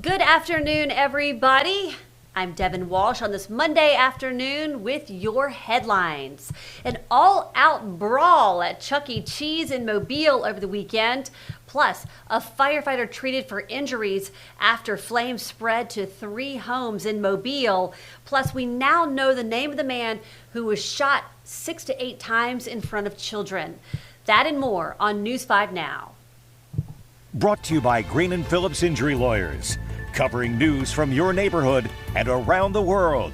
Good afternoon, everybody. I'm Devin Walsh on this Monday afternoon with your headlines. An all-out brawl at Chuck E. Cheese in Mobile over the weekend, plus a firefighter treated for injuries after flames spread to 3 homes in Mobile. Plus, we now know the name of the man who was shot 6 to 8 times in front of children. That and more on News 5 Now. Brought to you by Green & Phillips Injury Lawyers, covering news from your neighborhood and around the world.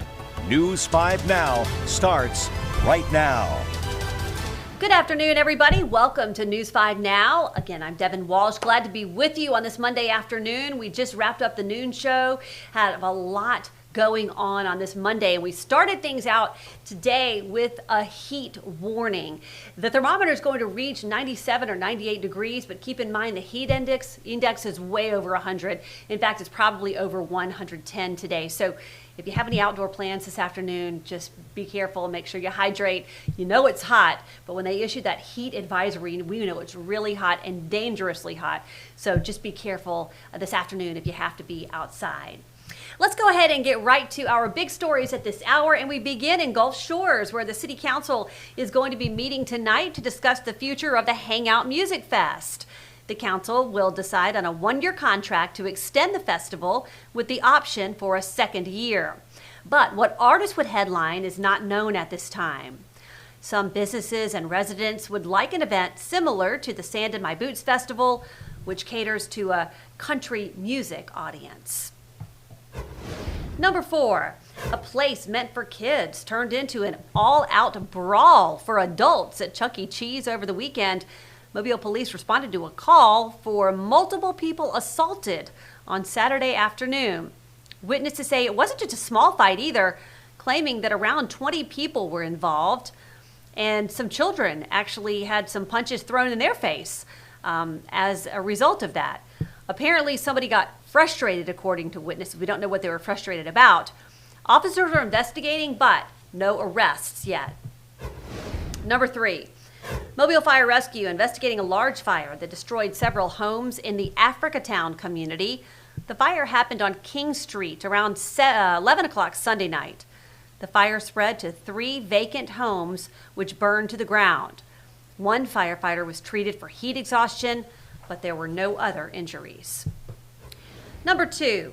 News 5 Now starts right now. Good afternoon, everybody. Welcome to News 5 Now. Again, I'm Devin Walsh. Glad to be with you on this Monday afternoon. We just wrapped up the noon show, had a lot going on this Monday, and we started things out today with a heat warning. The thermometer is going to reach 97 or 98 degrees, but keep in mind the heat index is way over 100. In fact, it's probably over 110 today. So if you have any outdoor plans this afternoon, just be careful and make sure you hydrate. You know it's hot, but when they issue that heat advisory, we know it's really hot and dangerously hot. So just be careful this afternoon if you have to be outside. Let's go ahead and get right to our big stories at this hour, and we begin in Gulf Shores, where the City Council is going to be meeting tonight to discuss the future of the Hangout Music Fest. The council will decide on a 1-year contract to extend the festival with the option for a 2nd year. But what artists would headline is not known at this time. Some businesses and residents would like an event similar to the Sand in My Boots Festival, which caters to a country music audience. Number 4, a place meant for kids turned into an all-out brawl for adults at Chuck E. Cheese over the weekend. Mobile police responded to a call for multiple people assaulted on Saturday afternoon. Witnesses say it wasn't just a small fight either, claiming that around 20 people were involved, and some children actually had some punches thrown in their face as a result of that. Apparently, somebody got frustrated, according to witnesses. We don't know what they were frustrated about. Officers are investigating, but no arrests yet. Number 3, Mobile Fire Rescue investigating a large fire that destroyed several homes in the Africatown community. The fire happened on King Street around 11 o'clock Sunday night. The fire spread to 3 vacant homes, which burned to the ground. 1 firefighter was treated for heat exhaustion, but there were no other injuries. Number 2,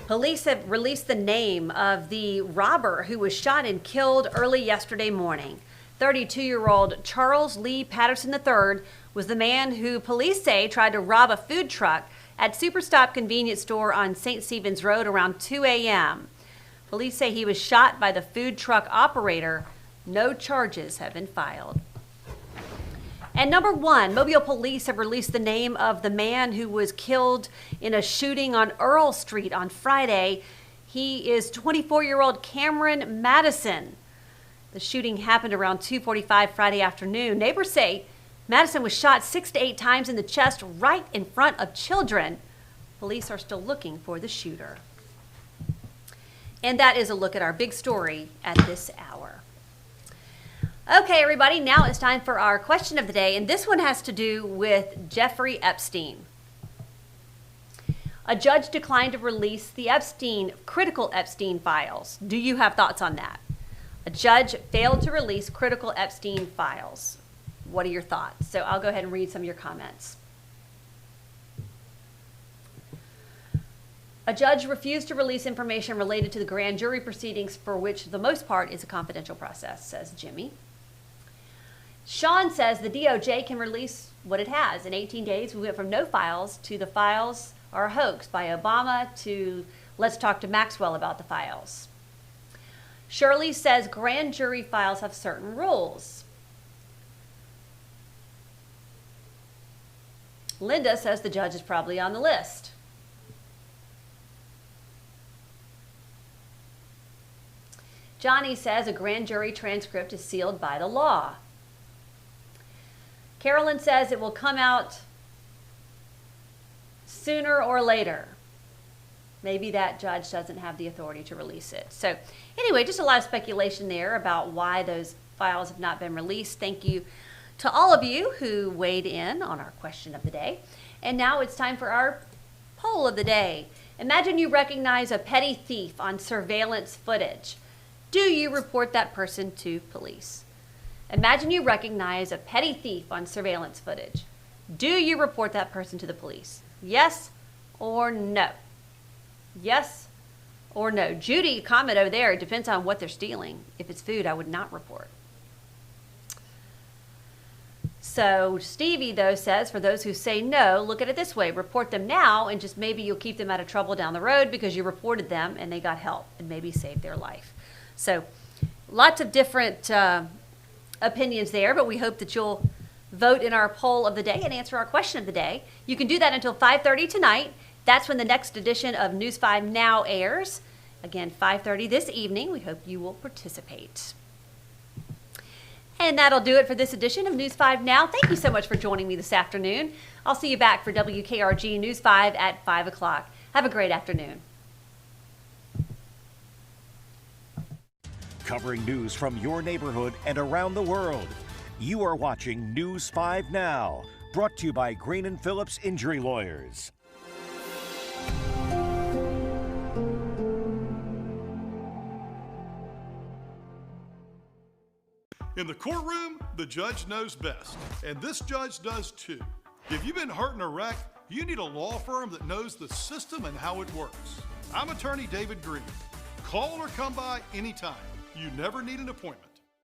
police have released the name of the robber who was shot and killed early yesterday morning. 32-year-old Charles Lee Patterson III was the man who police say tried to rob a food truck at Superstop convenience store on St. Stephen's Road around 2 a.m. Police say he was shot by the food truck operator. No charges have been filed. And number 1, Mobile police have released the name of the man who was killed in a shooting on Earl Street on Friday. He is 24-year-old Cameron Madison. The shooting happened around 2:45 Friday afternoon. Neighbors say Madison was shot 6 to 8 times in the chest right in front of children. Police are still looking for the shooter. And that is a look at our big story at this hour. Okay, everybody, now it's time for our question of the day, and this one has to do with Jeffrey Epstein. A judge declined to release the critical Epstein files. Do you have thoughts on that? A judge failed to release critical Epstein files. What are your thoughts? So I'll go ahead and read some of your comments. A judge refused to release information related to the grand jury proceedings, for which the most part is a confidential process, says Jimmy. Sean says the DOJ can release what it has. In 18 days, we went from no files to the files are a hoax by Obama to let's talk to Maxwell about the files. Shirley says grand jury files have certain rules. Linda says the judge is probably on the list. Johnny says a grand jury transcript is sealed by the law. Carolyn says it will come out sooner or later. Maybe that judge doesn't have the authority to release it. So anyway, just a lot of speculation there about why those files have not been released. Thank you to all of you who weighed in on our question of the day. And now it's time for our poll of the day. Imagine you recognize a petty thief on surveillance footage. Do you report that person to police? Imagine you recognize a petty thief on surveillance footage. Do you report that person to the police? Yes or no? Yes or no? Judy, comment over there. It depends on what they're stealing. If it's food, I would not report. So Stevie, though, says, for those who say no, look at it this way. Report them now, and just maybe you'll keep them out of trouble down the road because you reported them and they got help and maybe saved their life. So lots of different opinions there, but we hope that you'll vote in our poll of the day and answer our question of the day. You can do that until 5:30 tonight. That's when the next edition of News 5 Now airs. Again, 5:30 this evening. We hope you will participate. And that'll do it for this edition of News 5 Now. Thank you so much for joining me this afternoon. I'll see you back for WKRG News 5 at 5 o'clock. Have a great afternoon. Covering news from your neighborhood and around the world. You are watching News 5 Now, brought to you by Green & Phillips Injury Lawyers. In the courtroom, the judge knows best, and this judge does too. If you've been hurt in a wreck, you need a law firm that knows the system and how it works. I'm attorney David Green. Call or come by anytime. You never need an appointment.